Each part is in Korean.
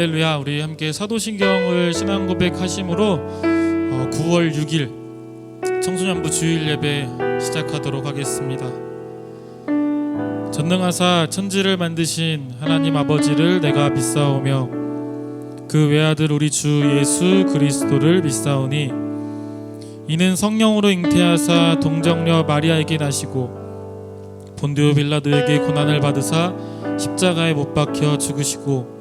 할렐루야. 우리 함께 사도신경을 신앙 고백하심으로 9월 6일 청소년부 주일 예배 시작하도록 하겠습니다. 전능하사 천지를 만드신 하나님 아버지를 내가 믿사오며 그 외아들 우리 주 예수 그리스도를 믿사오니 이는 성령으로 잉태하사 동정녀 마리아에게 나시고 본디오 빌라도에게 고난을 받으사 십자가에 못 박혀 죽으시고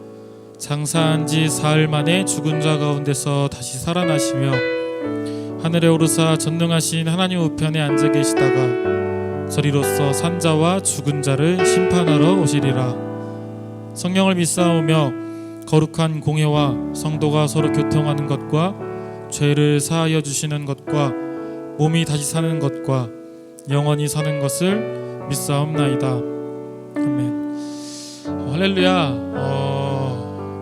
장사한 지 사흘 만에 죽은 자 가운데서 다시 살아나시며 하늘에 오르사 전능하신 하나님 우편에 앉아 계시다가 저리로서 산자와 죽은 자를 심판하러 오시리라. 성령을 믿사오며 거룩한 공회와 성도가 서로 교통하는 것과 죄를 사하여 주시는 것과 몸이 다시 사는 것과 영원히 사는 것을 믿사옵나이다. 아멘. 할렐루야.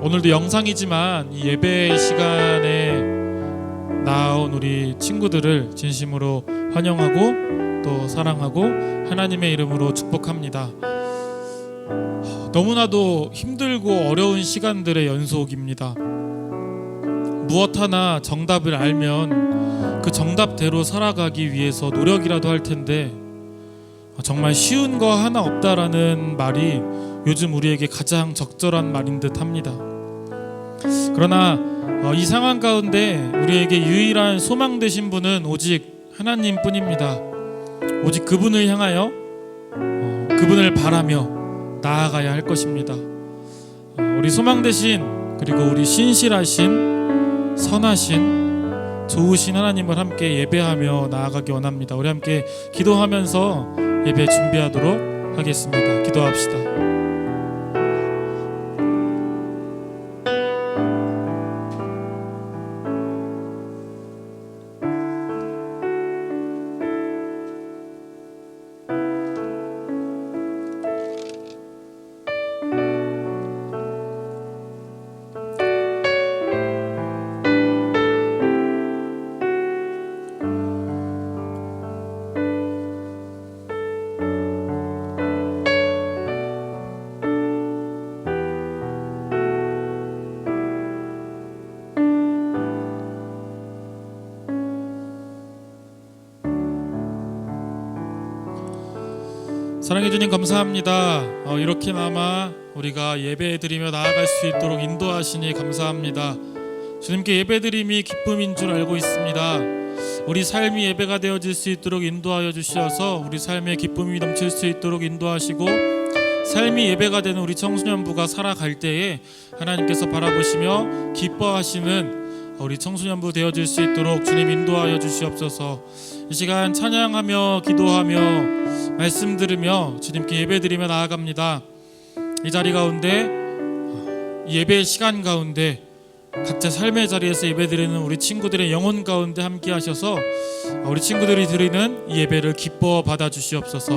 오늘도 영상이지만 이 예배 시간에 나온 우리 친구들을 진심으로 환영하고 또 사랑하고 하나님의 이름으로 축복합니다. 너무나도 힘들고 어려운 시간들의 연속입니다. 무엇 하나 정답을 알면 그 정답대로 살아가기 위해서 노력이라도 할 텐데 정말 쉬운 거 하나 없다라는 말이 요즘 우리에게 가장 적절한 말인 듯 합니다. 그러나 이 상황 가운데 우리에게 유일한 소망 되신 분은 오직 하나님 뿐입니다. 오직 그분을 향하여 그분을 바라며 나아가야 할 것입니다. 우리 소망 되신 그리고 우리 신실하신 선하신 좋으신 하나님을 함께 예배하며 나아가기 원합니다. 우리 함께 기도하면서 예배 준비하도록 하겠습니다. 기도합시다. 사랑해 주님 감사합니다. 이렇게나마 우리가 예배드리며 나아갈 수 있도록 인도하시니 감사합니다. 주님께 예배드림이 기쁨인 줄 알고 있습니다. 우리 삶이 예배가 되어질 수 있도록 인도하여 주시어서 우리 삶에 기쁨이 넘칠 수 있도록 인도하시고 삶이 예배가 되는 우리 청소년부가 살아갈 때에 하나님께서 바라보시며 기뻐하시는 우리 청소년부 되어질 수 있도록 주님 인도하여 주시옵소서. 이 시간 찬양하며 기도하며 말씀 들으며 주님께 예배드리며 나아갑니다. 이 자리 가운데 이 예배 시간 가운데 각자 삶의 자리에서 예배드리는 우리 친구들의 영혼 가운데 함께 하셔서 우리 친구들이 드리는 이 예배를 기뻐 받아 주시옵소서.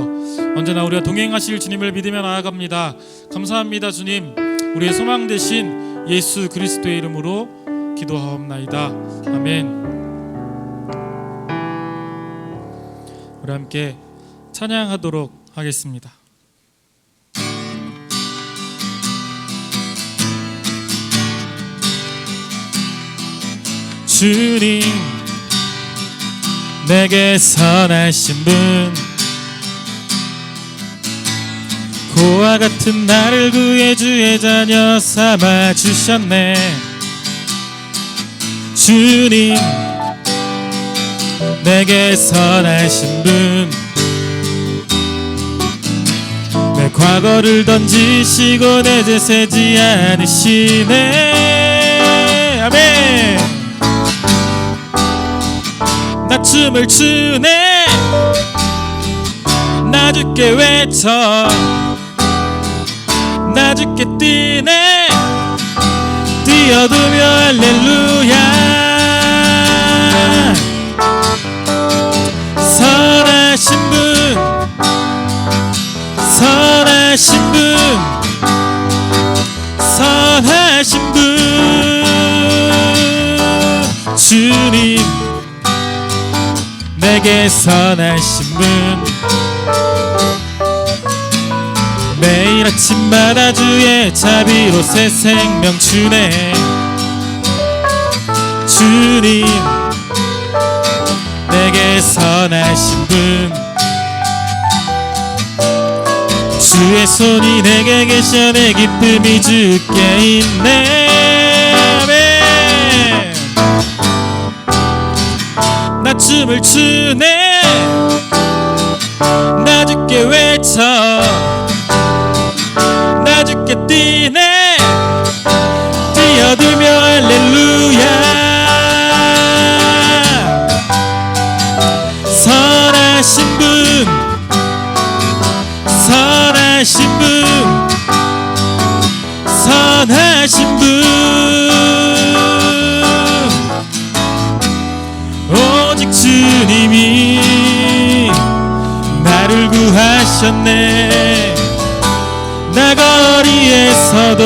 언제나 우리와 동행하실 주님을 믿으며 나아갑니다. 감사합니다. 주님, 우리의 소망 되신 예수 그리스도의 이름으로 기도하옵나이다. 아멘. 우리 함께 찬양하도록 하겠습니다. 주님, 내게 선하신 분, 고와 같은 나를 구해 주의 자녀 삼아 주셨네. 주님, 내게 선하신 분, 내 과거를 던지시고 내 죄 세지 않으시네. 아멘. 나 춤을 추네. 나 주께 외쳐. 나 주께 뛰네. 뛰어두며 할렐루야. 선하신 분, 선하신 분, 선하신 분. 주님, 내게 선하신 분, 매일 매일 아침마다 주의 자비로 새 생명 주네. 주님 내게 선하신 분, 주의 손이 내게 계셔 내 기쁨이 주께 있네. 아멘. 나 춤을 추네. 나 주께 외쳐. 나 주께 뛰네. 뛰어들며 할렐루야. 선하신 분, 선하신 분, 선하신 분, 오직 주님이 나를 구하셨네. 나 거리에서도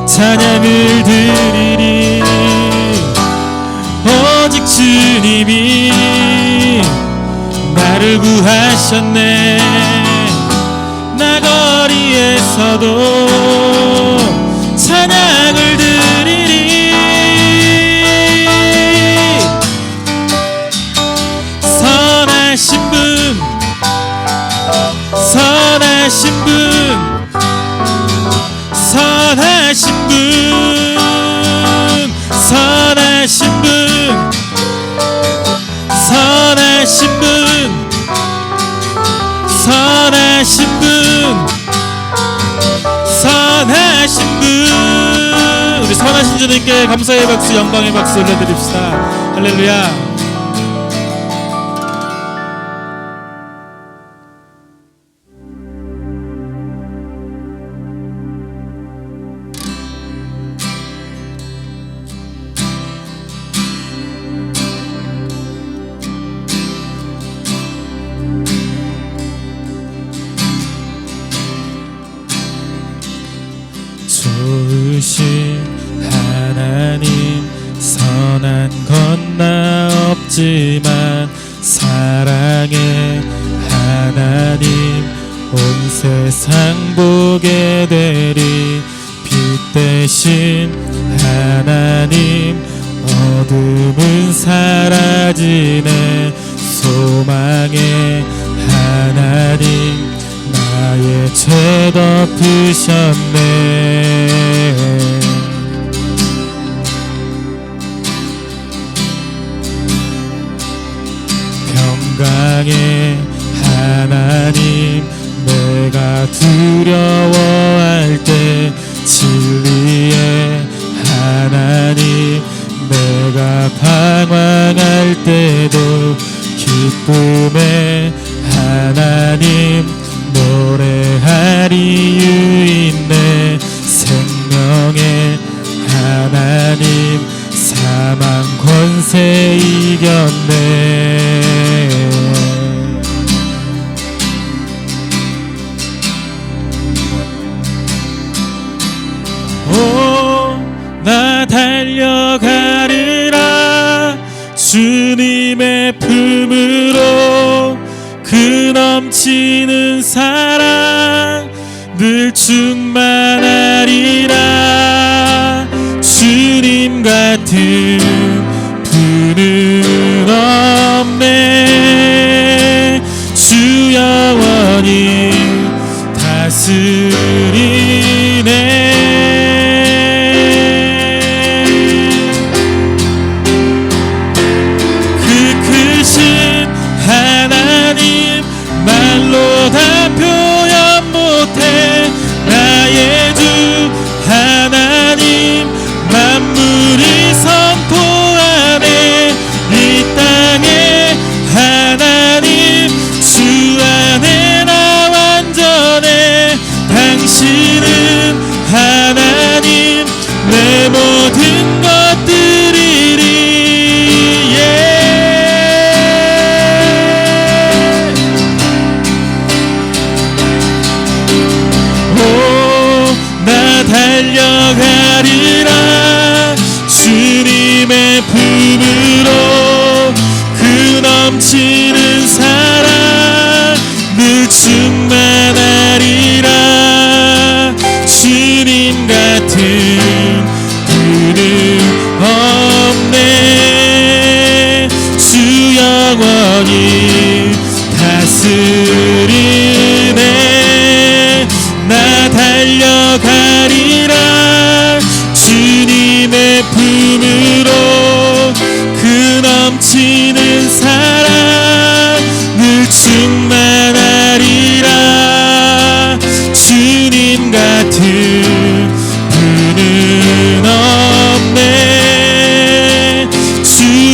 찬양을 드리리. 오직 주님이 나를 구하셨네. 나 거리에서도 찬양을 드리리. 선하신 분, 선하신 분, 선하신 분, 선하신 분, 선하신 분, 선하신 분, 선하신 분. 우리 선하신 주님께 감사의 박수, 영광의 박수 올려드립시다. 할렐루야. 좋으신 하나님, 선한 건 나 없지만 사랑의 하나님, 온 세상 보게 되리. 빛 대신 하나님, 어둠은 사라지네. 소망의 하나님, 나의 죄 덮으셨네. 평강의 하나님, 내가 두려워할 때. 진리의 하나님, 내가 방황할 때도. 기쁨의 하나님, 노래할 이유 있네. 생명의 하나님, 사망 권세 이겼네. 오, 나 달려가리라 주님의 품으로. 그 넘치는 사랑 늘 충만하리라. 주님 같은 분은 없네. 주 영원히 다스리네. 말로 다 표현 못해. 나의 주 하나님, 만물이 선포하네. 이 땅의 하나님, 주 안에 나 완전해. 당신은 하나님, 내 모든 것들이리. 달려가리라 주님의 품으로. 그 넘치는 사랑 늘 충만하리. 영원히 다스리네. 나 달려가리라 주님의 품으로. 그 넘치는 사랑 늘 충만하리라. 주님 같은 분은 없네. 주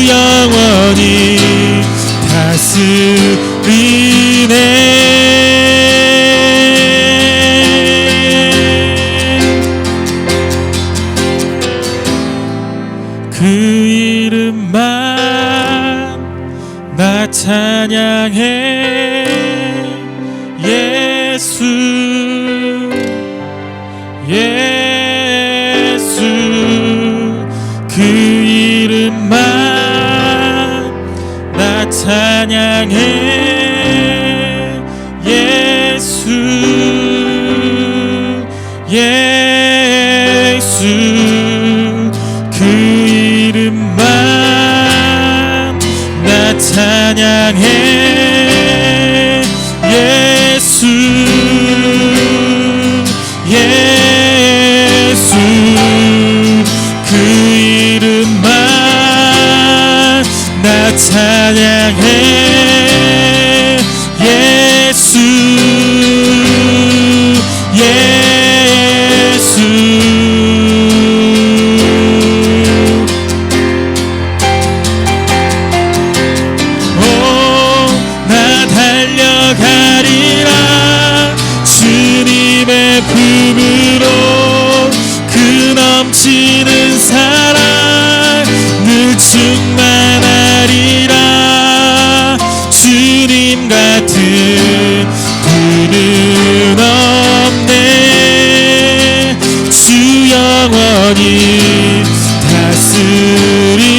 영원히 다스리네. 그 이름만 나 찬양해. 예수 예수 그 이름만 나 찬양해. 예수 예수 그 이름만 나 찬양해. 예수 예수 그 이름만 나 찬양해. 예수 예수 나 달려가리라 주님의 품으로. 그 넘치는 사랑 늘 충만하리라. 주님 같은 분은 없네. 주 영원히 다스리네.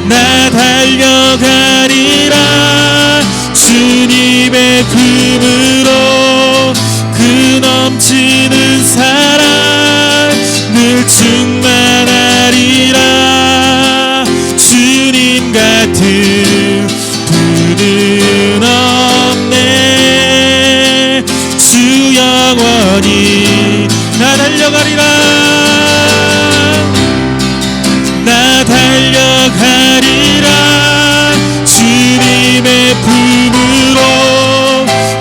나 달려가리라 주님의 품으로. 그 넘치는 사랑 늘 충만하리라. 주님 같은 분은 없네. 주 영원히 나 달려가리라. 나 달려가리라 주님의 품으로.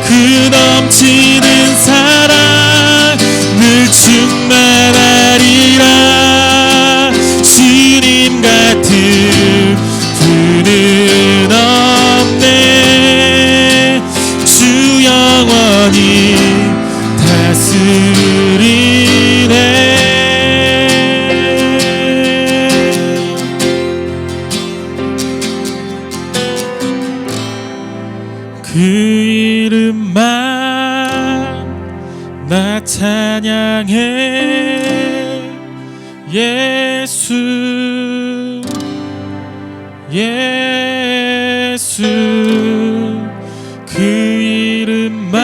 그 넘치는 사랑 늘 충만하리라. 주님 같은 분은 없네. 주 영원히 다스리네. 그 이름만 나 찬양해. 예수 예수 그 이름만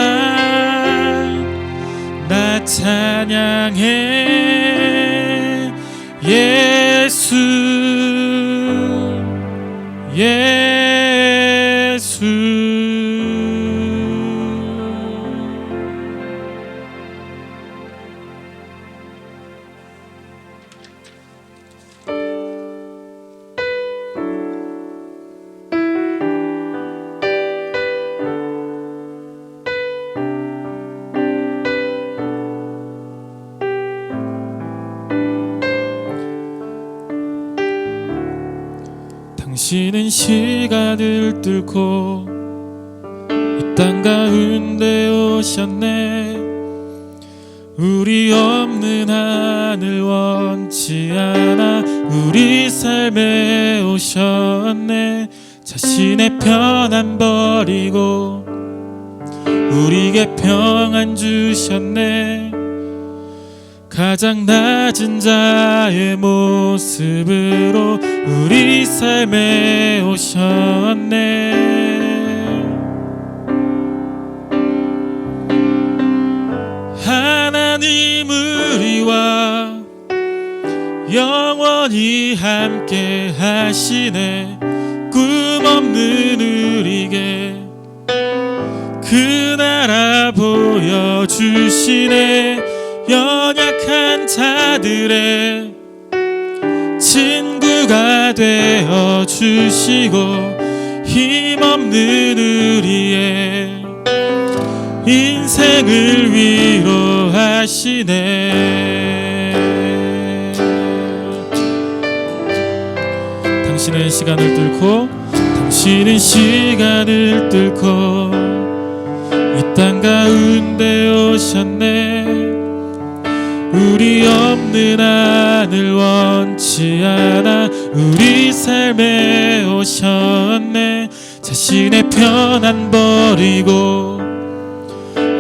나 찬양해. 예수 예수 당신은 시간을 뚫고 이 땅 가운데 오셨네. 우리 없는 하늘 원치 않아 우리 삶에 오셨네. 자신의 편안 버리고 우리에게 평안 주셨네. 가장 낮은 자의 모습으로 우리 삶에 오셨네. 하나님 우리와 영원히 함께 하시네. 힘없는 우리에게 그 나라 보여주시네. 연약한 자들의 친구가 되어주시고 힘없는 우리의 인생을 위로하시네. 당신은 시간을 뚫고 이 땅 가운데 오셨네. 우리 없는 하늘 원치 않아 우리 삶에 오셨네. 자신의 편안 버리고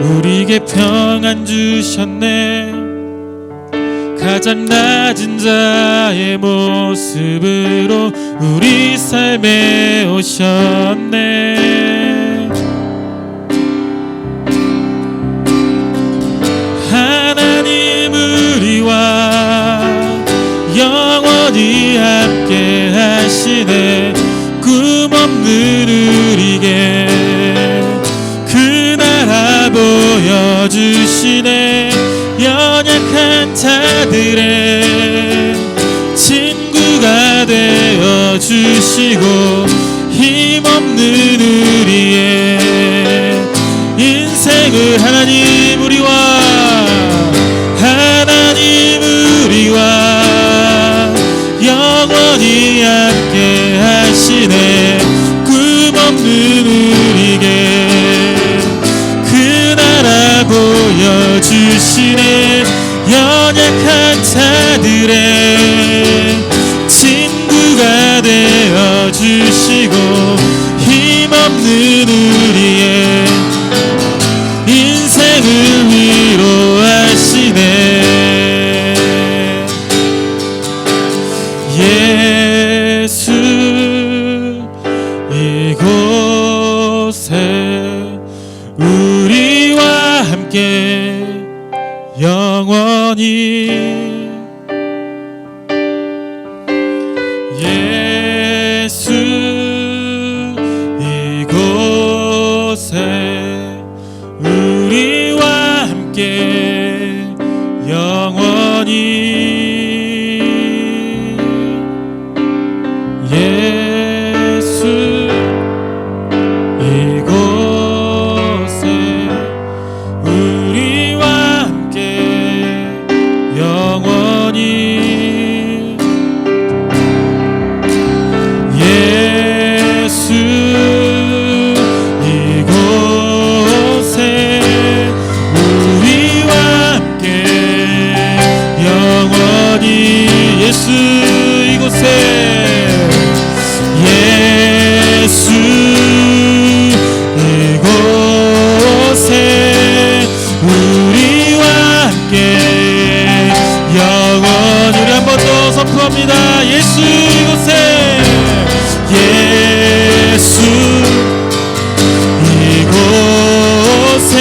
우리에게 평안 주셨네. 가장 낮은 자의 모습으로 우리 삶에 오셨네. 하나님 우리와 영원히 함께 하시네. 꿈없는 우리에게 그 나라 보여주시네. 연약한 자들의 친구가 되어주시고 힘없는 우리의 인생을 하나님 우리와 영원히 함께 하시네. 꿈없는 우리에게 그 나라 보여주시네. 연약한 자들의 친구가 되어주시고 힘없는 우리의 인생을 위로하시네. 예수 이곳에 우리와 함께 영원히. 예수 이곳에 우리와 함께 영원히. 예수 이곳에 우리와 함께 영원히. 예수 이곳에 우리와 함께 영원히. 예수 이곳에 예수 이곳에 우리와 함께 영원히. 우리 한 번 더 선포합니다. 예수 이곳에. 예수 이곳에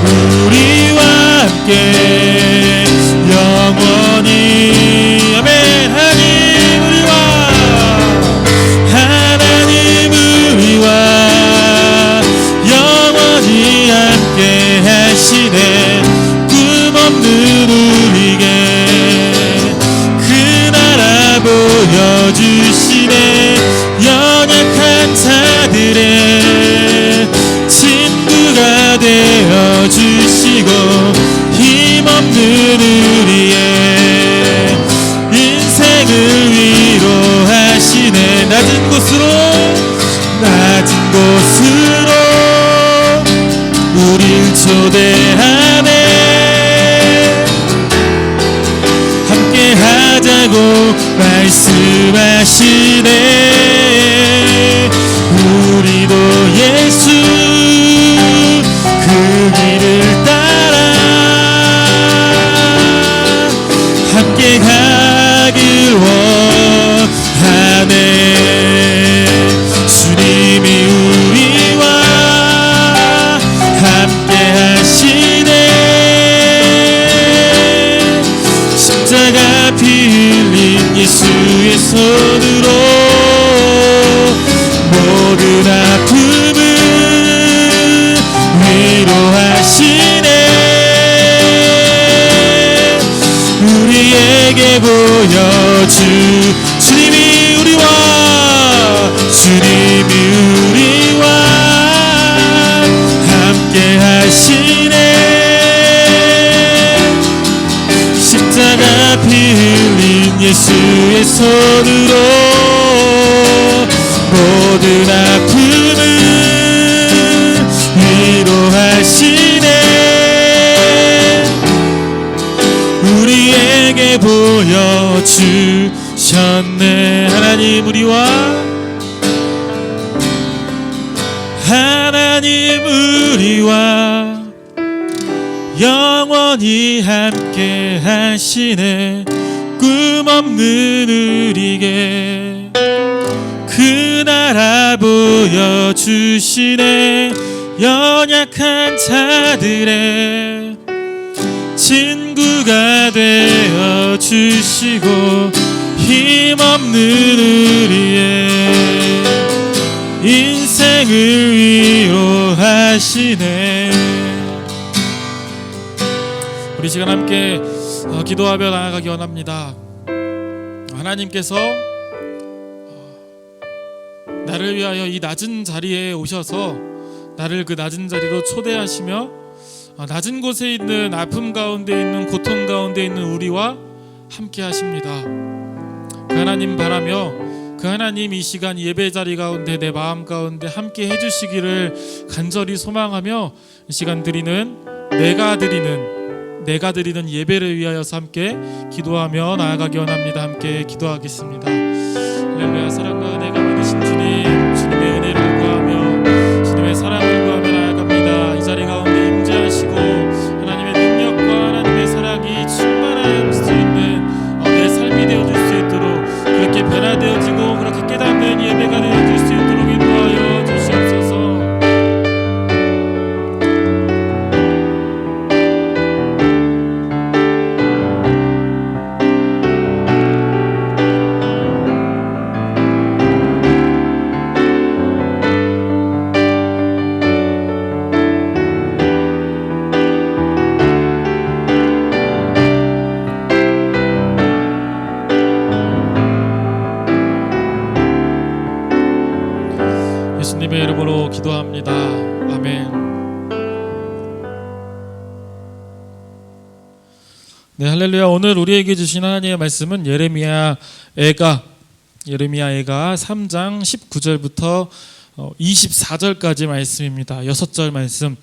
우리와 함께 영원히. 아멘. 하나님 우리와 영원히 함께 하시네. 꿈없는 우리에게 그 나라 보여주시네. 연약한 자들의 친구가 되어주시고 힘없는 우리의 인생을 위로하시네. 낮은 곳으로 우릴 초대하네. 함께 하자고 말씀하시네. 우리도 예수 그 길을 따라 함께 가길 원하네. 주님이 우리와 함께 하시네. 십자가 피 흘린 예수의 손으로 모든 아픔을 위로하시네. 우리에게 보여주 주님이 우리와 함께 하시네. 십자가 피 흘린 예수의 손으로 모든 아픔을 위로하시네. 우리에게 보여주셨네. 하나님 우리와 영원히 함께 하시네. 꿈 없는 우리에게 그 나라 보여주시네. 연약한 자들의 친구가 되어주시고 힘없는 우리의 인생을 위로하시네. 우리 시간 함께 기도하며 나아가기 원합니다. 하나님께서 나를 위하여 이 낮은 자리에 오셔서 나를 그 낮은 자리로 초대하시며 낮은 곳에 있는 아픔 가운데 있는 고통 가운데 있는 우리와 함께 하십니다. 그 하나님 바라며 그 하나님 이 시간 예배 자리 가운데 내 마음 가운데 함께 해주시기를 간절히 소망하며 이 시간 내가 드리는 예배를 위하여서 함께 기도하며 나아가기 원합니다. 함께 기도하겠습니다. 할렐루야. 사랑과 은혜가 많으신 주님의 은혜를 구하며 주님의 사랑을 구하며 나아갑니다. 이 자리 가운데 임재하시고 하나님의 능력과 하나님의 사랑이 충만할 수 있는 내 삶이 되어줄 수 있도록 그렇게 변화되어지고 그렇게 깨닫는 예배가 되어줄 수 있도록 인도하여 주시옵소서. 예수님의 이름으로 기도합니다. 아멘. 네, 할렐루야. 오늘 우리에게 주신 하나님의 말씀은 예레미야 애가 3장 19절부터 24절까지 말씀입니다. 6절 말씀.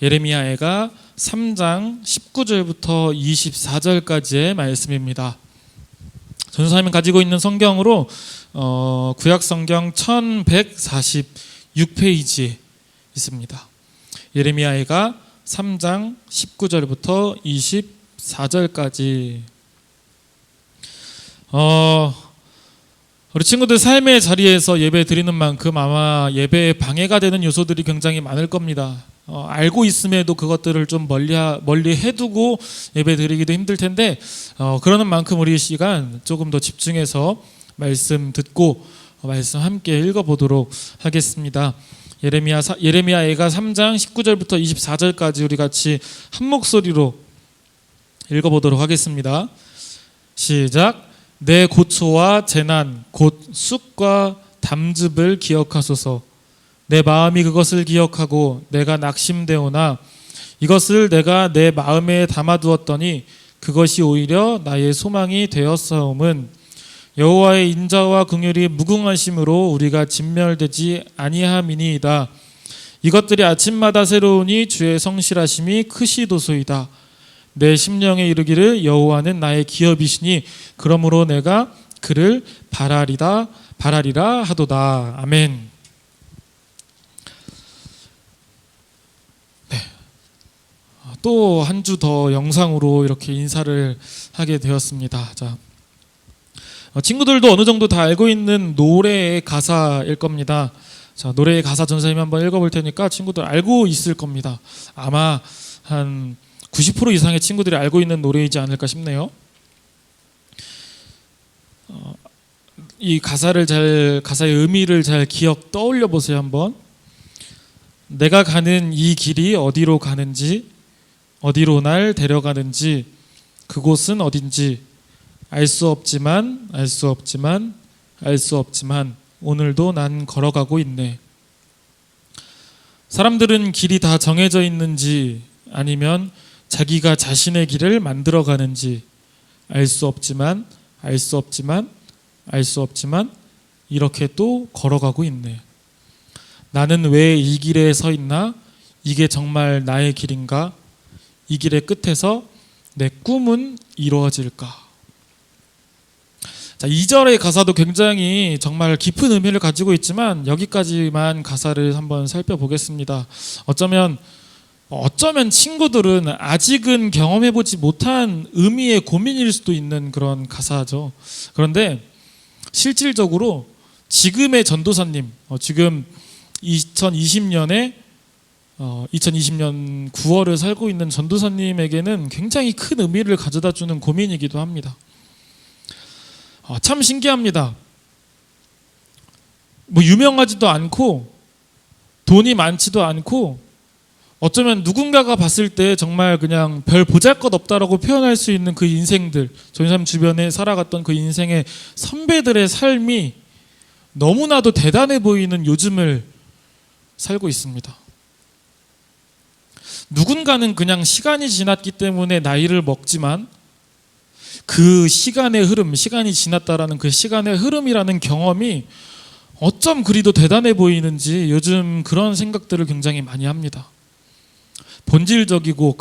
예레미야 애가 3장 19절부터 24절까지의 말씀입니다. 전도사님이 가지고 있는 성경으로 구약 성경 1146페이지에 있습니다. 예레미야 애가 3장 19절부터 24절까지. 우리 친구들 삶의 자리에서 예배 드리는 만큼 아마 예배에 방해가 되는 요소들이 굉장히 많을 겁니다. 알고 있음에도 그것들을 좀 멀리 해두고 예배 드리기도 힘들 텐데 그러는 만큼 우리 시간 조금 더 집중해서 말씀 듣고 말씀 함께 읽어보도록 하겠습니다. 예레미야 애가 3장 19절부터 24절까지 우리 같이 한 목소리로 읽어보도록 하겠습니다. 시작. 내 고초와 재난 곧 쑥과 담즙을 기억하소서. 내 마음이 그것을 기억하고 내가 낙심되오나 이것을 내가 내 마음에 담아두었더니 그것이 오히려 나의 소망이 되었사옴은 여호와의 인자와 긍휼이 무궁하심으로 우리가 진멸되지 아니함이니이다. 이것들이 아침마다 새로우니 주의 성실하심이 크시도소이다. 내 심령에 이르기를 여호와는 나의 기업이시니 그러므로 내가 그를 바라리라 하도다. 아멘. 네. 또 한 주 더 영상으로 이렇게 인사를 하게 되었습니다. 자, 친구들도 어느 정도 다 알고 있는 노래의 가사일 겁니다. 자, 노래의 가사 전사님이 한번 읽어볼 테니까 친구들 알고 있을 겁니다. 아마 한 90% 이상의 친구들이 알고 있는 노래이지 않을까 싶네요. 이 가사의 의미를 잘 떠올려 보세요. 한번. 내가 가는 이 길이 어디로 가는지, 어디로 날 데려가는지, 그곳은 어딘지 알 수 없지만 오늘도 난 걸어가고 있네. 사람들은 길이 다 정해져 있는지 아니면 자기가 자신의 길을 만들어 가는지 알 수 없지만 이렇게 또 걸어가고 있네. 나는 왜 이 길에 서 있나? 이게 정말 나의 길인가? 이 길의 끝에서 내 꿈은 이루어질까? 자, 2절의 가사도 굉장히 정말 깊은 의미를 가지고 있지만 여기까지만 가사를 한번 살펴보겠습니다. 어쩌면 친구들은 아직은 경험해보지 못한 의미의 고민일 수도 있는 그런 가사죠. 그런데 실질적으로 지금의 전도사님, 지금 2020년 9월을 살고 있는 전도사님에게는 굉장히 큰 의미를 가져다주는 고민이기도 합니다. 참 신기합니다. 유명하지도 않고 돈이 많지도 않고 어쩌면 누군가가 봤을 때 정말 그냥 별 보잘것없다라고 표현할 수 있는 그 인생들, 전도사님 주변에 살아갔던 그 인생의 선배들의 삶이 너무나도 대단해 보이는 요즘을 살고 있습니다. 누군가는 그냥 시간이 지났기 때문에 나이를 먹지만 그 시간의 흐름, 시간이 지났다라는 그 시간의 흐름이라는 경험이 어쩜 그리도 대단해 보이는지 요즘 그런 생각들을 굉장히 많이 합니다. 본질적이고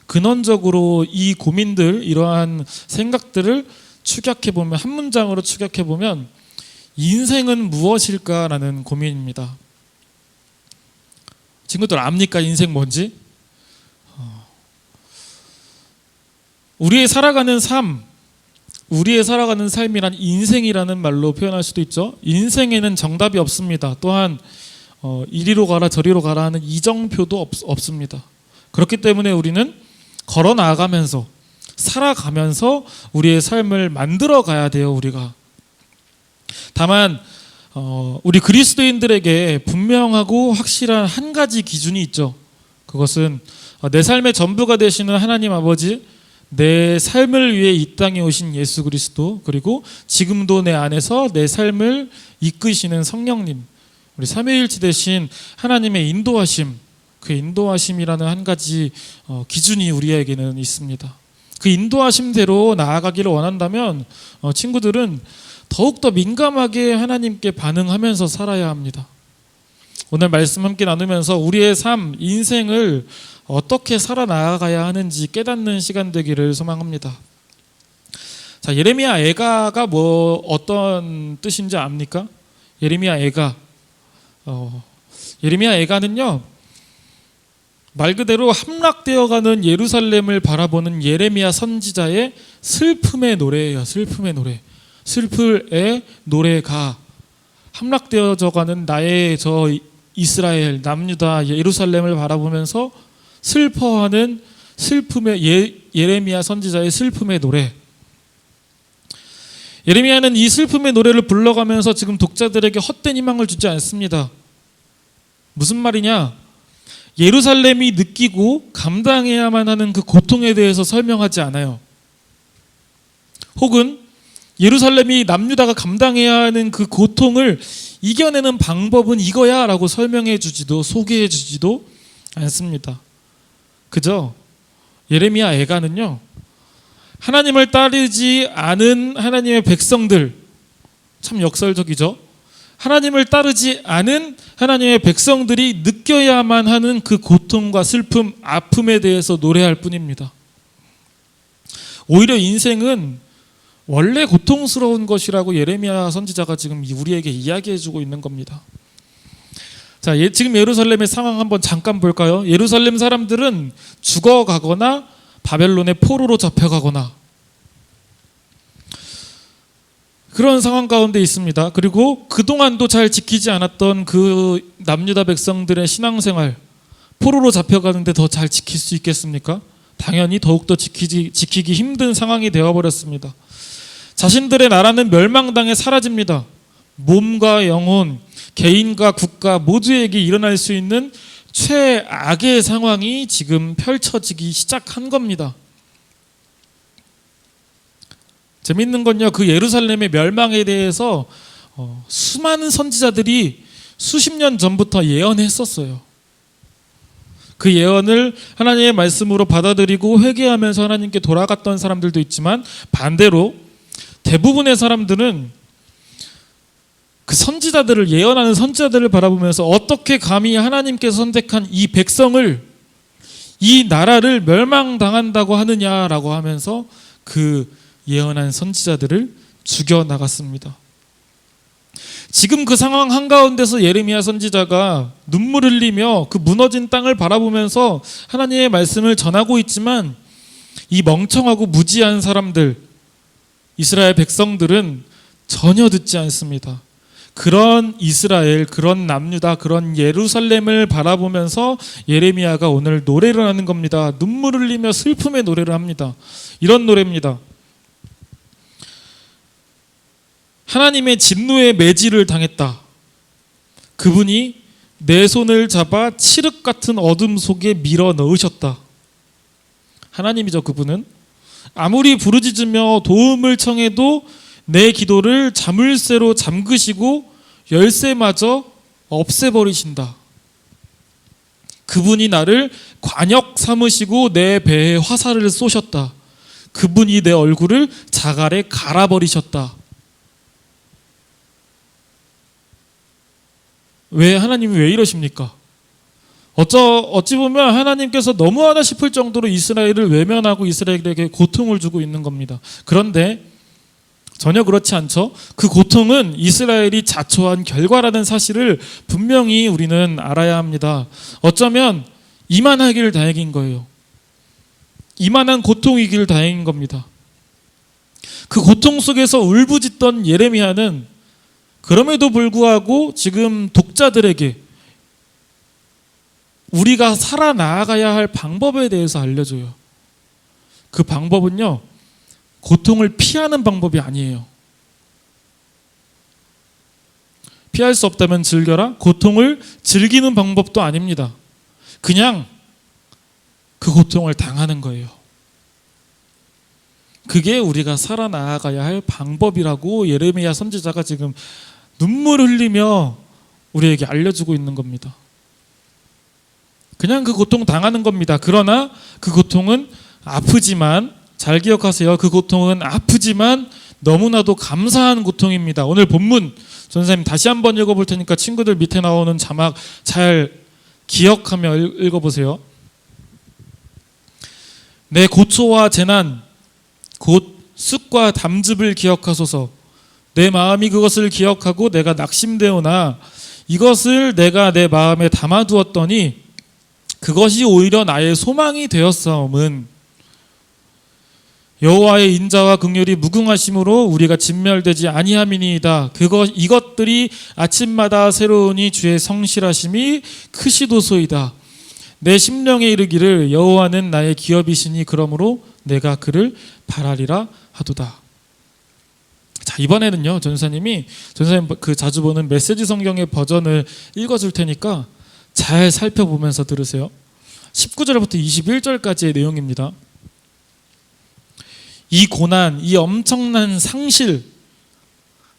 근원적으로 이 고민들, 이러한 생각들을 추격해보면, 한 문장으로 추격해보면 인생은 무엇일까라는 고민입니다. 친구들 압니까? 인생 뭔지? 우리의 살아가는 삶이란 인생이라는 말로 표현할 수도 있죠. 인생에는 정답이 없습니다. 또한 이리로 가라 저리로 가라 하는 이정표도 없습니다. 그렇기 때문에 우리는 걸어 나아가면서 살아가면서 우리의 삶을 만들어 가야 돼요. 우리가. 다만 우리 그리스도인들에게 분명하고 확실한 한 가지 기준이 있죠. 그것은 내 삶의 전부가 되시는 하나님 아버지, 내 삶을 위해 이 땅에 오신 예수 그리스도, 그리고 지금도 내 안에서 내 삶을 이끄시는 성령님, 우리 삼위일체 되신 하나님의 인도하심, 그 인도하심이라는 한 가지 기준이 우리에게는 있습니다. 그 인도하심대로 나아가기를 원한다면 친구들은 더욱더 민감하게 하나님께 반응하면서 살아야 합니다. 오늘 말씀 함께 나누면서 우리의 삶, 인생을 어떻게 살아나가야 하는지 깨닫는 시간 되기를 소망합니다. 자, 예레미야 애가가 어떤 뜻인지 압니까? 예레미야 애가는요, 말 그대로 함락되어가는 예루살렘을 바라보는 예레미야 선지자의 슬픔의 노래예요. 슬픔의 노래가 함락되어져가는 나의 저 이스라엘, 남유다, 예루살렘을 바라보면서 슬퍼하는 슬픔의 예레미야 선지자의 슬픔의 노래. 예레미야는 이 슬픔의 노래를 불러가면서 지금 독자들에게 헛된 희망을 주지 않습니다. 무슨 말이냐? 예루살렘이 느끼고 감당해야만 하는 그 고통에 대해서 설명하지 않아요. 혹은 예루살렘이 남유다가 감당해야 하는 그 고통을 이겨내는 방법은 이거야 라고 설명해 주지도 소개해 주지도 않습니다. 그저 예레미야 애가는요, 하나님을 따르지 않은 하나님의 백성들, 참 역설적이죠. 하나님을 따르지 않은 하나님의 백성들이 느껴야만 하는 그 고통과 슬픔, 아픔에 대해서 노래할 뿐입니다. 오히려 인생은 원래 고통스러운 것이라고 예레미야 선지자가 지금 우리에게 이야기해주고 있는 겁니다. 자, 지금 예루살렘의 상황 한번 잠깐 볼까요? 예루살렘 사람들은 죽어가거나 바벨론의 포로로 잡혀가거나 그런 상황 가운데 있습니다. 그리고 그동안도 잘 지키지 않았던 그 남유다 백성들의 신앙생활, 포로로 잡혀가는데 더 잘 지킬 수 있겠습니까? 당연히 더욱더 지키기 힘든 상황이 되어버렸습니다. 자신들의 나라는 멸망당해 사라집니다. 몸과 영혼, 개인과 국가 모두에게 일어날 수 있는 최악의 상황이 지금 펼쳐지기 시작한 겁니다. 재밌는 건요, 그 예루살렘의 멸망에 대해서 수많은 선지자들이 수십 년 전부터 예언했었어요. 그 예언을 하나님의 말씀으로 받아들이고 회개하면서 하나님께 돌아갔던 사람들도 있지만, 반대로 대부분의 사람들은 그 선지자들을, 예언하는 선지자들을 바라보면서 어떻게 감히 하나님께서 선택한 이 백성을, 이 나라를 멸망당한다고 하느냐라고 하면서 그 예언한 선지자들을 죽여나갔습니다. 지금 그 상황 한가운데서 예레미야 선지자가 눈물 흘리며 그 무너진 땅을 바라보면서 하나님의 말씀을 전하고 있지만, 이 멍청하고 무지한 사람들, 이스라엘 백성들은 전혀 듣지 않습니다. 그런 이스라엘, 그런 남유다, 그런 예루살렘을 바라보면서 예레미야가 오늘 노래를 하는 겁니다. 눈물 흘리며 슬픔의 노래를 합니다. 이런 노래입니다. 하나님의 진노의 매질을 당했다. 그분이 내 손을 잡아 칠흑 같은 어둠 속에 밀어 넣으셨다. 하나님이죠, 그분은. 아무리 부르짖으며 도움을 청해도 내 기도를 자물쇠로 잠그시고 열쇠마저 없애버리신다. 그분이 나를 관역 삼으시고 내 배에 화살을 쏘셨다. 그분이 내 얼굴을 자갈에 갈아버리셨다. 왜, 하나님이 왜 이러십니까? 어찌 보면 하나님께서 너무하다 싶을 정도로 이스라엘을 외면하고 이스라엘에게 고통을 주고 있는 겁니다. 그런데 전혀 그렇지 않죠. 그 고통은 이스라엘이 자초한 결과라는 사실을 분명히 우리는 알아야 합니다. 어쩌면 이만하길 다행인 거예요. 이만한 고통이길 다행인 겁니다. 그 고통 속에서 울부짖던 예레미야는 그럼에도 불구하고 지금 독자들에게 우리가 살아나가야 할 방법에 대해서 알려줘요. 그 방법은요, 고통을 피하는 방법이 아니에요. 피할 수 없다면 즐겨라. 고통을 즐기는 방법도 아닙니다. 그냥 그 고통을 당하는 거예요. 그게 우리가 살아나가야 할 방법이라고 예레미야 선지자가 지금 눈물 흘리며 우리에게 알려주고 있는 겁니다. 그냥 그 고통 당하는 겁니다. 그러나 그 고통은 아프지만, 잘 기억하세요. 그 고통은 아프지만 너무나도 감사한 고통입니다. 오늘 본문 전사님 다시 한번 읽어볼 테니까 친구들 밑에 나오는 자막 잘 기억하며 읽어보세요. 내 고초와 재난 곧 쑥과 담즙을 기억하소서. 내 마음이 그것을 기억하고 내가 낙심되오나 이것을 내가 내 마음에 담아두었더니 그것이 오히려 나의 소망이 되었사옴은 여호와의 인자와 긍휼이 무궁하심으로 우리가 진멸되지 아니함이니이다. 이것들이 아침마다 새로우니 주의 성실하심이 크시도소이다. 내 심령에 이르기를 여호와는 나의 기업이시니 그러므로 내가 그를 바라리라 하도다. 자, 이번에는요, 전사님 그 자주 보는 메시지 성경의 버전을 읽어줄 테니까 잘 살펴보면서 들으세요. 19절부터 21절까지의 내용입니다. 이 고난, 이 엄청난 상실,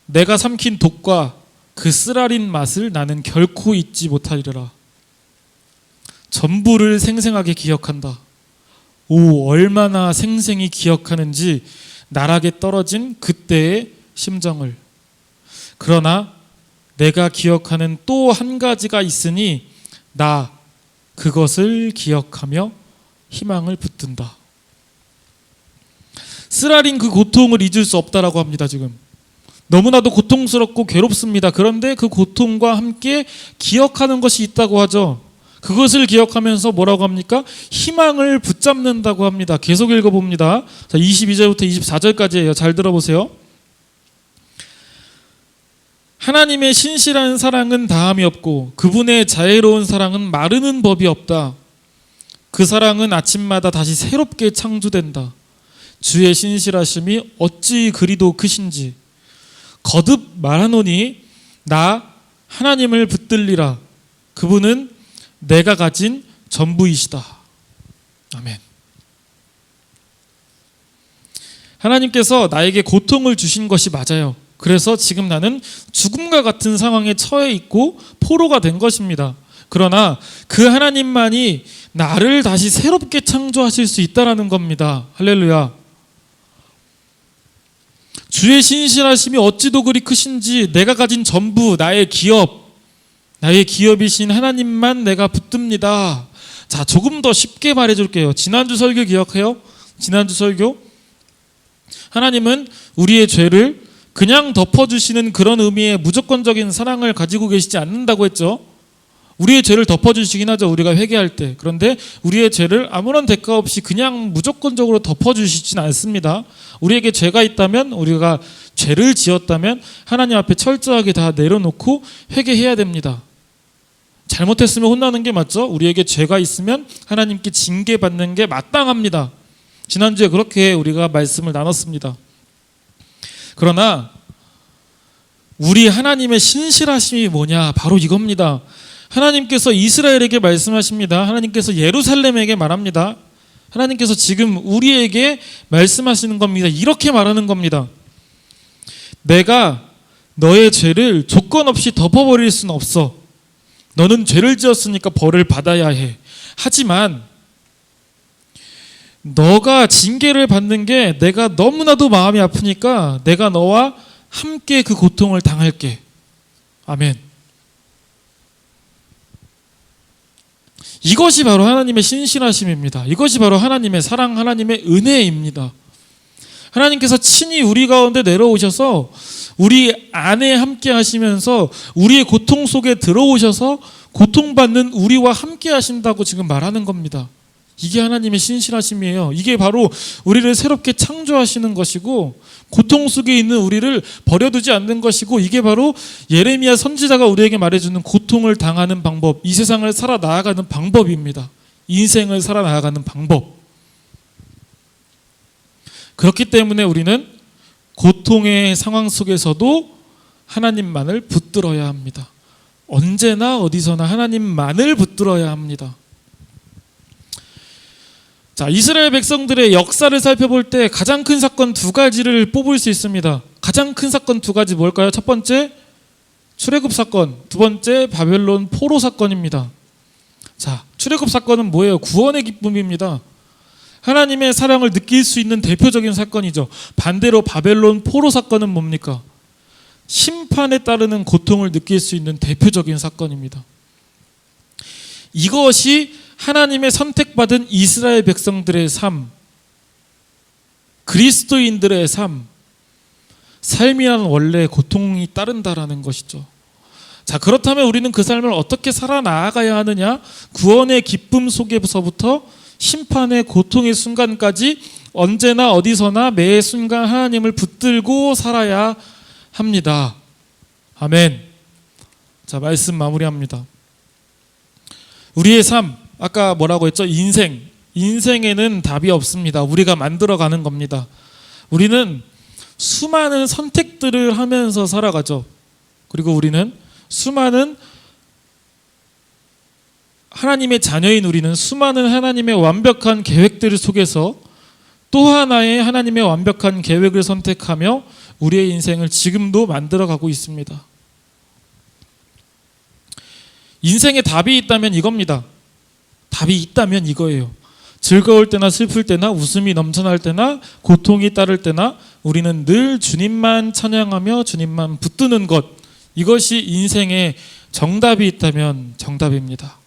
내가 삼킨 독과 그 쓰라린 맛을 나는 결코 잊지 못하리라. 전부를 생생하게 기억한다. 오, 얼마나 생생히 기억하는지 나락에 떨어진 그때의 심정을. 그러나 내가 기억하는 또 한 가지가 있으니 나 그것을 기억하며 희망을 붙든다. 쓰라린 그 고통을 잊을 수 없다라고 합니다. 지금 너무나도 고통스럽고 괴롭습니다. 그런데 그 고통과 함께 기억하는 것이 있다고 하죠. 그것을 기억하면서 뭐라고 합니까? 희망을 붙잡는다고 합니다. 계속 읽어봅니다. 자, 22절부터 24절까지예요. 잘 들어보세요. 하나님의 신실한 사랑은 다함이 없고 그분의 자애로운 사랑은 마르는 법이 없다. 그 사랑은 아침마다 다시 새롭게 창조된다. 주의 신실하심이 어찌 그리도 크신지 거듭 말하노니 나 하나님을 붙들리라. 그분은 내가 가진 전부이시다. 아멘. 하나님께서 나에게 고통을 주신 것이 맞아요. 그래서 지금 나는 죽음과 같은 상황에 처해 있고 포로가 된 것입니다. 그러나 그 하나님만이 나를 다시 새롭게 창조하실 수 있다라는 겁니다. 할렐루야. 주의 신실하심이 어찌도 그리 크신지 내가 가진 전부, 나의 기업이신 하나님만 내가 붙듭니다. 자, 조금 더 쉽게 말해줄게요. 지난주 설교 기억해요? 지난주 설교? 하나님은 우리의 죄를 그냥 덮어주시는 그런 의미의 무조건적인 사랑을 가지고 계시지 않는다고 했죠. 우리의 죄를 덮어주시긴 하죠. 우리가 회개할 때. 그런데 우리의 죄를 아무런 대가 없이 그냥 무조건적으로 덮어주시진 않습니다. 우리에게 죄가 있다면, 우리가 죄를 지었다면 하나님 앞에 철저하게 다 내려놓고 회개해야 됩니다. 잘못했으면 혼나는 게 맞죠. 우리에게 죄가 있으면 하나님께 징계받는 게 마땅합니다. 지난주에 그렇게 우리가 말씀을 나눴습니다. 그러나 우리 하나님의 신실하심이 뭐냐? 바로 이겁니다. 하나님께서 이스라엘에게 말씀하십니다. 하나님께서 예루살렘에게 말합니다. 하나님께서 지금 우리에게 말씀하시는 겁니다. 이렇게 말하는 겁니다. 내가 너의 죄를 조건 없이 덮어버릴 수는 없어. 너는 죄를 지었으니까 벌을 받아야 해. 하지만 너가 징계를 받는 게 내가 너무나도 마음이 아프니까 내가 너와 함께 그 고통을 당할게. 아멘. 이것이 바로 하나님의 신실하심입니다. 이것이 바로 하나님의 사랑, 하나님의 은혜입니다. 하나님께서 친히 우리 가운데 내려오셔서 우리 안에 함께 하시면서 우리의 고통 속에 들어오셔서 고통받는 우리와 함께 하신다고 지금 말하는 겁니다. 이게 하나님의 신실하심이에요. 이게 바로 우리를 새롭게 창조하시는 것이고 고통 속에 있는 우리를 버려두지 않는 것이고 이게 바로 예레미야 선지자가 우리에게 말해주는 고통을 당하는 방법, 이 세상을 살아나가는 방법입니다. 인생을 살아나가는 방법. 그렇기 때문에 우리는 고통의 상황 속에서도 하나님만을 붙들어야 합니다. 언제나 어디서나 하나님만을 붙들어야 합니다. 자, 이스라엘 백성들의 역사를 살펴볼 때 가장 큰 사건 두 가지를 뽑을 수 있습니다. 가장 큰 사건 두 가지 뭘까요? 첫 번째, 출애굽 사건. 두 번째, 바벨론 포로 사건입니다. 자, 출애굽 사건은 뭐예요? 구원의 기쁨입니다. 하나님의 사랑을 느낄 수 있는 대표적인 사건이죠. 반대로 바벨론 포로 사건은 뭡니까? 심판에 따르는 고통을 느낄 수 있는 대표적인 사건입니다. 이것이 하나님의 선택받은 이스라엘 백성들의 삶, 그리스도인들의 삶이란 원래 고통이 따른다라는 것이죠. 자, 그렇다면 우리는 그 삶을 어떻게 살아나가야 하느냐? 구원의 기쁨 속에서부터 심판의 고통의 순간까지 언제나 어디서나 매 순간 하나님을 붙들고 살아야 합니다. 아멘. 자, 말씀 마무리합니다. 우리의 삶, 아까 뭐라고 했죠? 인생에는 답이 없습니다. 우리가 만들어가는 겁니다. 우리는 수많은 선택들을 하면서 살아가죠. 그리고 우리는 수많은 하나님의 자녀인 우리는 수많은 하나님의 완벽한 계획들 속에서 또 하나의 하나님의 완벽한 계획을 선택하며 우리의 인생을 지금도 만들어가고 있습니다. 인생에 답이 있다면 이겁니다. 답이 있다면 이거예요. 즐거울 때나 슬플 때나 웃음이 넘쳐날 때나 고통이 따를 때나 우리는 늘 주님만 찬양하며 주님만 붙드는 것, 이것이 인생에 정답이 있다면 정답입니다.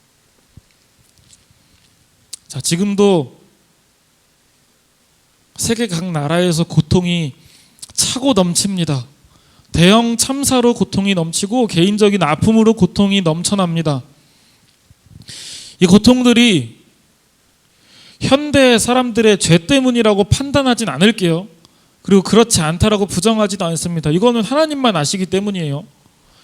자, 지금도 세계 각 나라에서 고통이 차고 넘칩니다. 대형 참사로 고통이 넘치고 개인적인 아픔으로 고통이 넘쳐납니다. 이 고통들이 현대 사람들의 죄 때문이라고 판단하진 않을게요. 그리고 그렇지 않다라고 부정하지도 않습니다. 이거는 하나님만 아시기 때문이에요.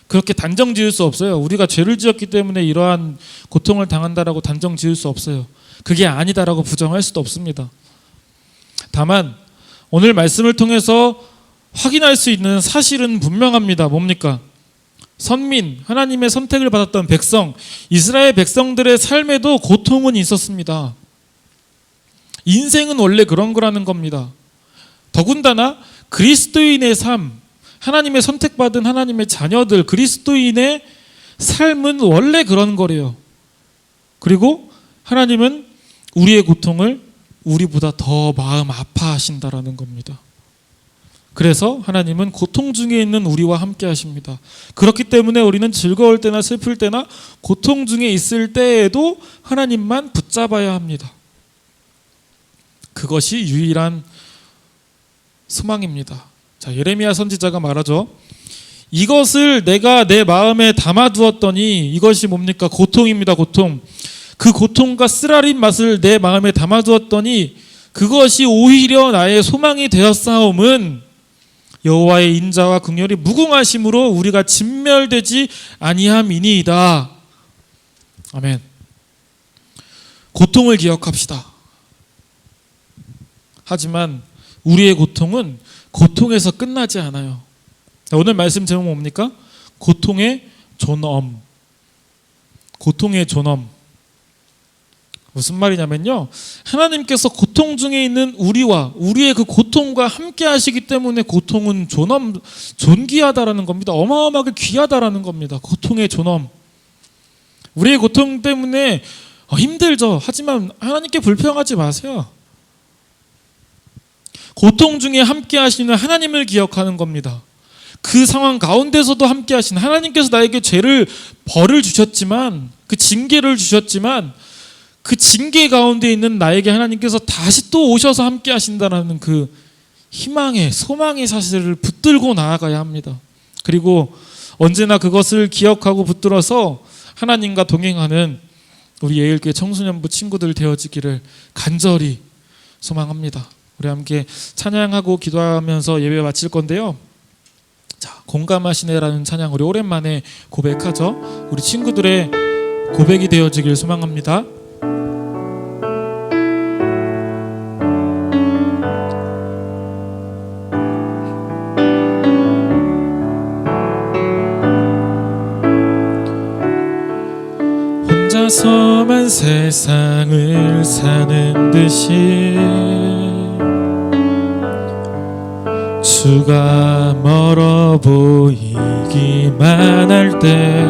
그렇게 단정 지을 수 없어요. 우리가 죄를 지었기 때문에 이러한 고통을 당한다라고 단정 지을 수 없어요. 그게 아니다라고 부정할 수도 없습니다. 다만 오늘 말씀을 통해서 확인할 수 있는 사실은 분명합니다. 뭡니까? 선민, 하나님의 선택을 받았던 백성, 이스라엘 백성들의 삶에도 고통은 있었습니다. 인생은 원래 그런 거라는 겁니다. 더군다나 그리스도인의 삶, 하나님의 선택받은 하나님의 자녀들, 그리스도인의 삶은 원래 그런 거래요. 그리고 하나님은 우리의 고통을 우리보다 더 마음 아파하신다라는 겁니다. 그래서 하나님은 고통 중에 있는 우리와 함께 하십니다. 그렇기 때문에 우리는 즐거울 때나 슬플 때나 고통 중에 있을 때에도 하나님만 붙잡아야 합니다. 그것이 유일한 소망입니다. 자, 예레미야 선지자가 말하죠. 이것을 내가 내 마음에 담아두었더니, 이것이 뭡니까? 고통입니다. 고통. 그 고통과 쓰라린 맛을 내 마음에 담아두었더니 그것이 오히려 나의 소망이 되었사옴은 여호와의 인자와 긍휼이 무궁하심으로 우리가 진멸되지 아니함이니이다. 아멘. 고통을 기억합시다. 하지만 우리의 고통은 고통에서 끝나지 않아요. 오늘 말씀 제목 뭡니까? 고통의 존엄. 고통의 존엄. 무슨 말이냐면요, 하나님께서 고통 중에 있는 우리와 우리의 그 고통과 함께 하시기 때문에 고통은 존귀하다라는 겁니다. 어마어마하게 귀하다라는 겁니다. 고통의 존엄. 우리의 고통 때문에 힘들죠. 하지만 하나님께 불평하지 마세요. 고통 중에 함께 하시는 하나님을 기억하는 겁니다. 그 상황 가운데서도 함께 하신 하나님께서 나에게 벌을 주셨지만, 그 징계를 주셨지만, 그 징계 가운데 있는 나에게 하나님께서 다시 또 오셔서 함께 하신다는 그 희망의, 소망의 사실을 붙들고 나아가야 합니다. 그리고 언제나 그것을 기억하고 붙들어서 하나님과 동행하는 우리 예일교회 청소년부 친구들 되어지기를 간절히 소망합니다. 우리 함께 찬양하고 기도하면서 예배 마칠 건데요. 자, 공감하시네라는 찬양 우리 오랜만에 고백하죠. 우리 친구들의 고백이 되어지길 소망합니다. 혼자서만 세상을 사는 듯이 주가 멀어 보이기만 할 때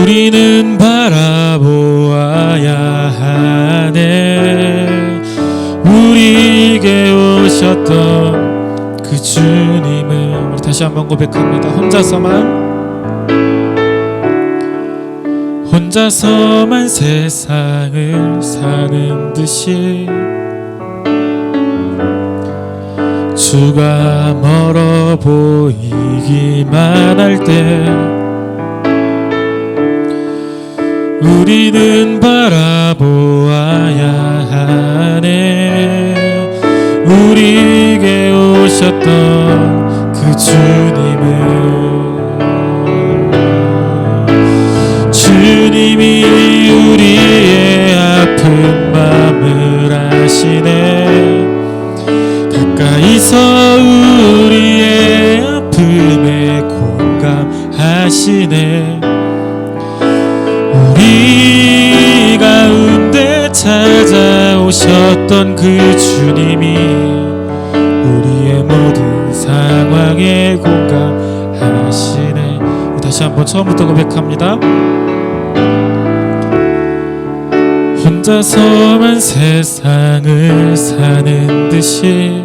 우리는 바라보아야 하네. 우리에게 오셨던 그 주님을 우리 다시 한번 고백합니다. 혼자서만 세상을 사는 듯이 주가 멀어 보이기만 할 때 우리는 바라보아야 하네. 우리에게 오셨던 그 주님이 우리의 아픈 마음을 아시네. 가까이서 우리의 아픔에 공감하시네. 우리 가운데 찾아오셨던 그 주님이 우리의 모든 상황에 공감하시네. 다시 한번 처음부터 고백합니다. 혼자서만 세상을 사는 듯이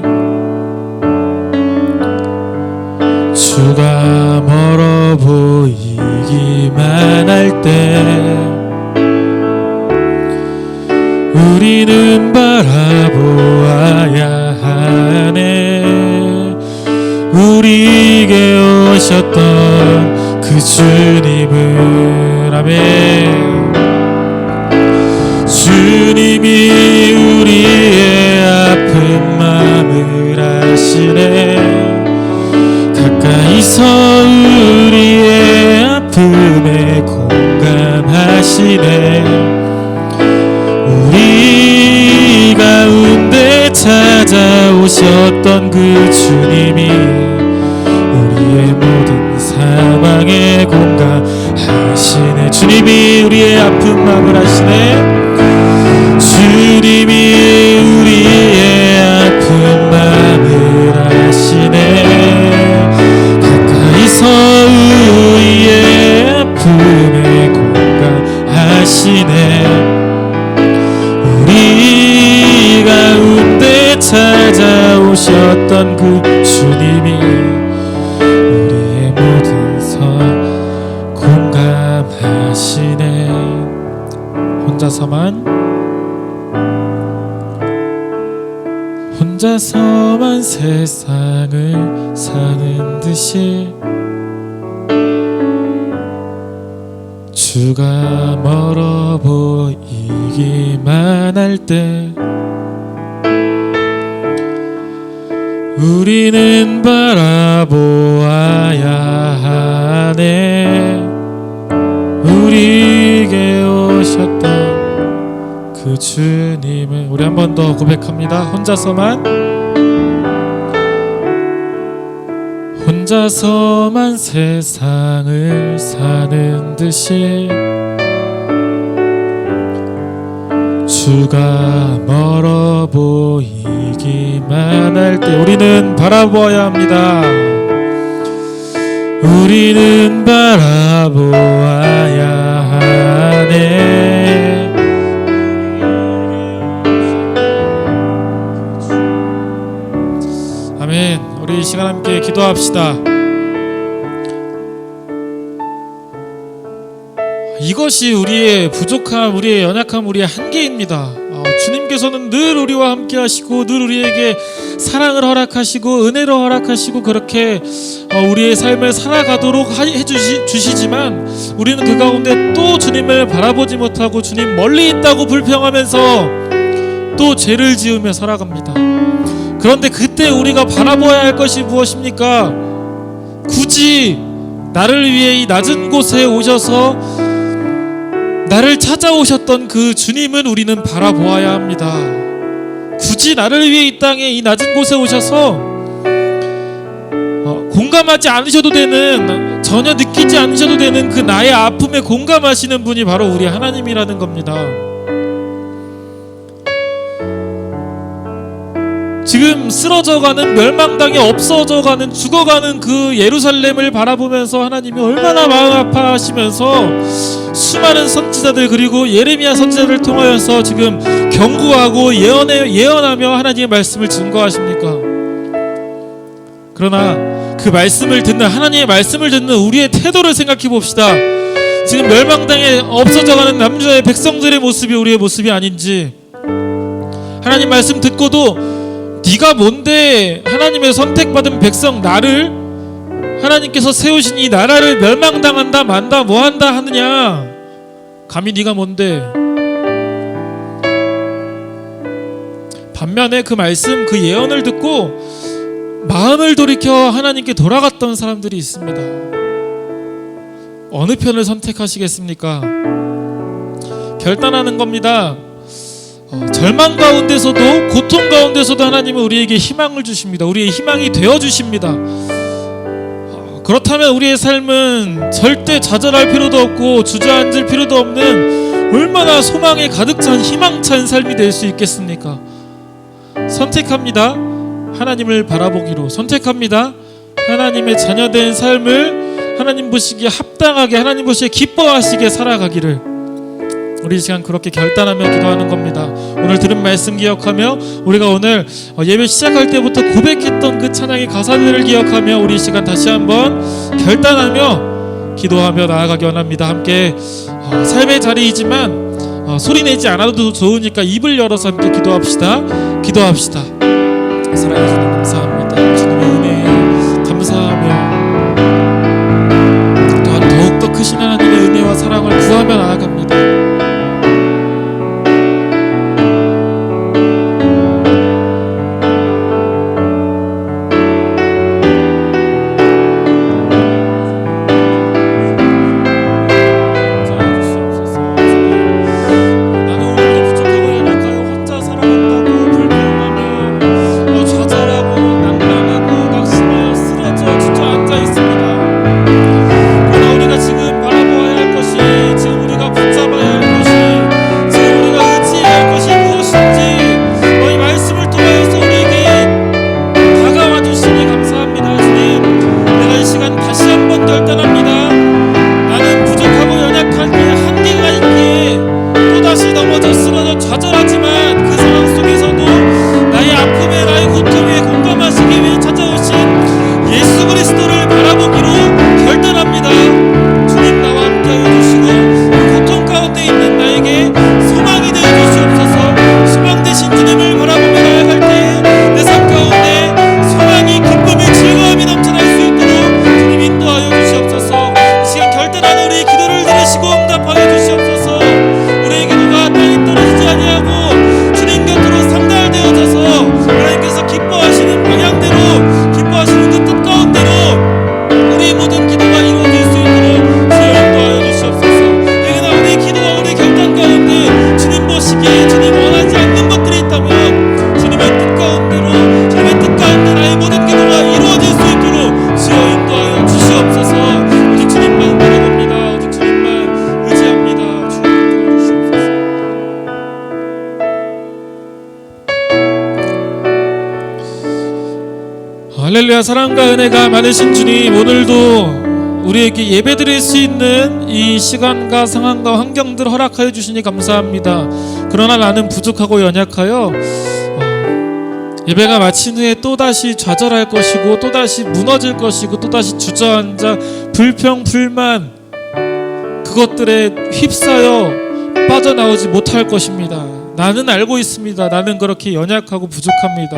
주가 멀어 보이기만 할 때 우리는 바라보아야 하네. 우리에게 오셨던 그 주님을. 아멘. 주님이 우리의 아픈 마음을 아시네. 가까이서 우리의 아픔에 공감하시네. 우리 가운데 찾아오셨던 그 주님이 우리의 모든 사망에 공감하시네. 주님이 우리의 아픈 마음을 아시네. 주님이 우리의 아픈 마음을 아시네. 가까이서 우리의 아픔에 공감하시네. 우리 가운데 찾아오셨던 그 주님이 우리의 모든 선 공감하시네. 혼자서만 세상을 사는 듯이 주가 멀어 보이기만 할 때 우리는 바라보아야 하네. 우리에게 오셨던 그 주님을 우리 한 번 더 고백합니다. 혼자서만 세상을 사는 듯이 주가 멀어 보이기만 할 때 우리는 바라보아야 합니다. 우리는 바라보아야 하네. 아멘. 우리 이 시간 함께 기도합시다. 이것이 우리의 부족함, 우리의 연약함, 우리의 한계입니다. 주님께서는 늘 우리와 함께 하시고 늘 우리에게 사랑을 허락하시고 은혜를 허락하시고 그렇게 우리의 삶을 살아가도록 해주시지만 우리는 그 가운데 또 주님을 바라보지 못하고 주님 멀리 있다고 불평하면서 또 죄를 지으며 살아갑니다. 그런데 그때 우리가 바라봐야 할 것이 무엇입니까? 굳이 나를 위해 이 낮은 곳에 오셔서 나를 찾아오셨던 그 주님은 우리는 바라보아야 합니다. 굳이 나를 위해 이 땅에 이 낮은 곳에 오셔서 공감하지 않으셔도 되는, 전혀 느끼지 않으셔도 되는 그 나의 아픔에 공감하시는 분이 바로 우리 하나님이라는 겁니다. 지금 쓰러져가는, 멸망당해 없어져가는, 죽어가는 그 예루살렘을 바라보면서 하나님이 얼마나 마음 아파하시면서 수많은 선지자들 그리고 예레미야 선지자를 통하여서 지금 경고하고 예언하며 하나님의 말씀을 증거하십니까? 그러나 그 말씀을 듣는, 하나님의 말씀을 듣는 우리의 태도를 생각해 봅시다. 지금 멸망당해 없어져가는 남주의 백성들의 모습이 우리의 모습이 아닌지, 하나님 말씀 듣고도 네가 뭔데 하나님의 선택받은 백성 나를, 하나님께서 세우신 이 나라를 멸망당한다 만다 뭐한다 하느냐, 감히 네가 뭔데. 반면에 그 말씀, 그 예언을 듣고 마음을 돌이켜 하나님께 돌아갔던 사람들이 있습니다. 어느 편을 선택하시겠습니까? 결단하는 겁니다. 절망 가운데서도, 고통 가운데서도 하나님은 우리에게 희망을 주십니다. 우리의 희망이 되어주십니다. 그렇다면 우리의 삶은 절대 좌절할 필요도 없고 주저앉을 필요도 없는 얼마나 소망에 가득 찬 희망찬 삶이 될 수 있겠습니까? 선택합니다. 하나님을 바라보기로. 선택합니다. 하나님의 자녀된 삶을 하나님 보시기에 합당하게, 하나님 보시기에 기뻐하시게 살아가기를 우리 이 시간 그렇게 결단하며 기도하는 겁니다. 오늘 들은 말씀 기억하며 우리가 오늘 예배 시작할 때부터 고백했던 그 찬양의 가사들을 기억하며 우리 이 시간 다시 한번 결단하며 기도하며 나아가기 원합니다. 함께 삶의 자리이지만 소리내지 않아도 좋으니까 입을 열어서 함께 기도합시다. 기도합시다. 사랑해 주님 감사합니다. 주님의 은혜에 감사하며 또한 더욱더 크신 하나님의 은혜와 사랑을 구하며 나아갑니다. 한번 결단합니다. 나는 부족하고 연약한 게 한계가 있기에 또다시 넘어져 쓰러져 좌절하지만 그 상황 속에서도 나의 아픔에 나의 고통에 공감하시기 위해 찾아오신 예수 그리스도를 바라보기로 결단합니다. 주님 나와 함께하여 주시고 그 고통 가운데 있는 나에게 소망이 되어 주시옵소서. 소망 되신 주님을 바라보며 나아갈 때에 내 삶 가운데 소망이 기쁨이 즐거움이 넘쳐날 수 있도록 주님 인도하여 주시옵소서. 이 시간 결단하는 우리의 기도를 들으시고 응답하여 주시옵소서. 우리의 기도가 땅에 떨어지지 아니하고 주님 곁으로 상달되어져서 하나님께서 기뻐하시는 방향대로 기뻐하시는 그 뜻 가운데로 우리의 모든 기도가 이루어질 수 있도록 주여 인도하여 주시옵소서. 여기나 우리의 기도와 우리의 결단 가운데 주님 보시기에 주님 원하지 않는 것들이 있다면 주님의 뜻 가운데로 주님의 뜻 가운데 나의 모든 기도가 이루어질 수 있도록 주여 인도하여 주시옵소서. 오직 주님만 바라봅니다. 오직 주님만 의지합니다. 주여 인도하여 주시옵소서. 할렐루야. 사랑과 은혜가 많으신 주님, 오늘도 우리에게 예배드릴 수 있는 이 시간과 상황과 환경들을 허락하여 주시니 감사합니다. 그러나 나는 부족하고 연약하여 예배가 마친 후에 또다시 좌절할 것이고 또다시 무너질 것이고 또다시 주저앉아 불평 불만 그것들에 휩싸여 빠져나오지 못할 것입니다. 나는 알고 있습니다. 나는 그렇게 연약하고 부족합니다.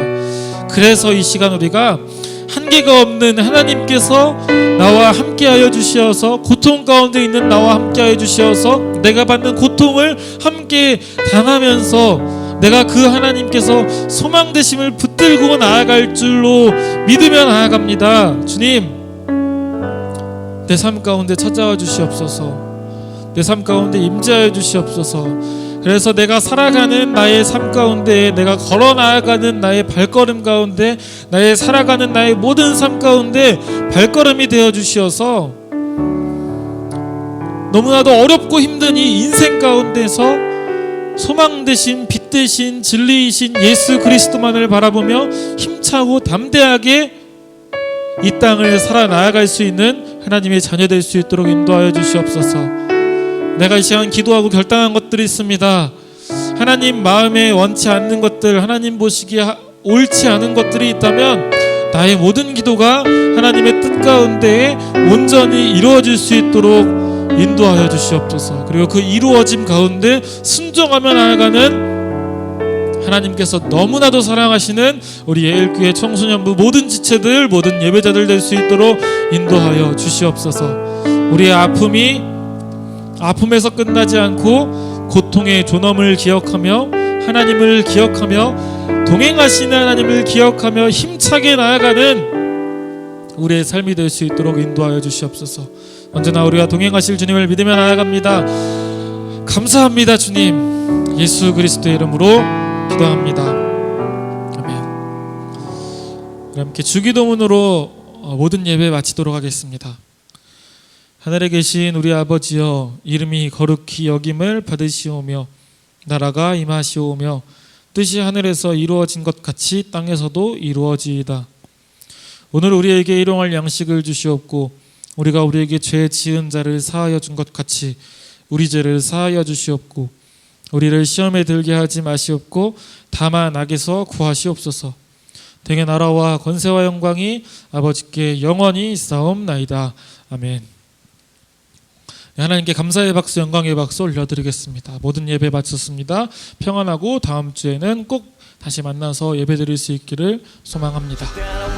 그래서 이 시간 우리가 한계가 없는 하나님께서 나와 함께하여 주시어서 고통 가운데 있는 나와 함께하여 주시어서 내가 받는 고통을 함께 당하면서 내가 그 하나님께서 소망 되심을 붙들고 나아갈 줄로 믿으며 나아갑니다. 주님, 내 삶 가운데 찾아와 주시옵소서. 내 삶 가운데 임재하여 주시옵소서. 그래서 내가 살아가는 나의 삶 가운데, 내가 걸어 나아가는 나의 발걸음 가운데, 나의 살아가는 나의 모든 삶 가운데 발걸음이 되어 주시어서 너무나도 어렵고 힘든 이 인생 가운데서 소망 되신 빛 되신 진리이신 예수 그리스도만을 바라보며 힘차고 담대하게 이 땅을 살아 나아갈 수 있는 하나님의 자녀 될 수 있도록 인도하여 주시옵소서. 내가 이 시간 기도하고 결단한 것들이 있습니다. 하나님 마음에 원치 않는 것들, 하나님 보시기에 옳지 않은 것들이 있다면 나의 모든 기도가 하나님의 뜻 가운데 온전히 이루어질 수 있도록 인도하여 주시옵소서. 그리고 그 이루어짐 가운데 순종하며 나아가는 하나님께서 너무나도 사랑하시는 우리 예일교회 청소년부 모든 지체들, 모든 예배자들 될 수 있도록 인도하여 주시옵소서. 우리의 아픔에서 끝나지 않고 고통의 존엄을 기억하며 하나님을 기억하며 동행하시는 하나님을 기억하며 힘차게 나아가는 우리의 삶이 될 수 있도록 인도하여 주시옵소서. 언제나 우리와 동행하실 주님을 믿으며 나아갑니다. 감사합니다. 주님, 예수 그리스도의 이름으로 기도합니다. 아멘. 함께 주기도문으로 모든 예배 마치도록 하겠습니다. 하늘에 계신 우리 아버지여, 이름이 거룩히 여김을 받으시오며 나라가 임하시오며 뜻이 하늘에서 이루어진 것 같이 땅에서도 이루어지이다. 오늘 우리에게 일용할 양식을 주시옵고 우리가 우리에게 죄 지은 자를 사하여 준 것 같이 우리 죄를 사하여 주시옵고 우리를 시험에 들게 하지 마시옵고 다만 악에서 구하시옵소서. 등의 나라와 권세와 영광이 아버지께 영원히 있사옵나이다. 아멘. 하나님께 감사의 박수, 영광의 박수 올려드리겠습니다. 모든 예배 마쳤습니다. 평안하고 다음 주에는 꼭 다시 만나서 예배드릴 수 있기를 소망합니다.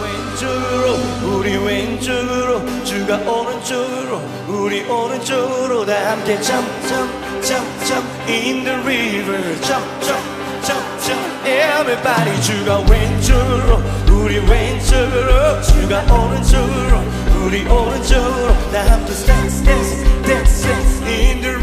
왼쪽으로 우리 왼쪽으로 주가 오른쪽으로 우리 오른쪽으로 다 함께 jump jump jump jump in the river jump jump jump jump everybody 주가 왼쪽으로 우리 왼쪽으로 주가 오른쪽으로 우리 오른쪽으로 다 함께 dance dance dance dance in the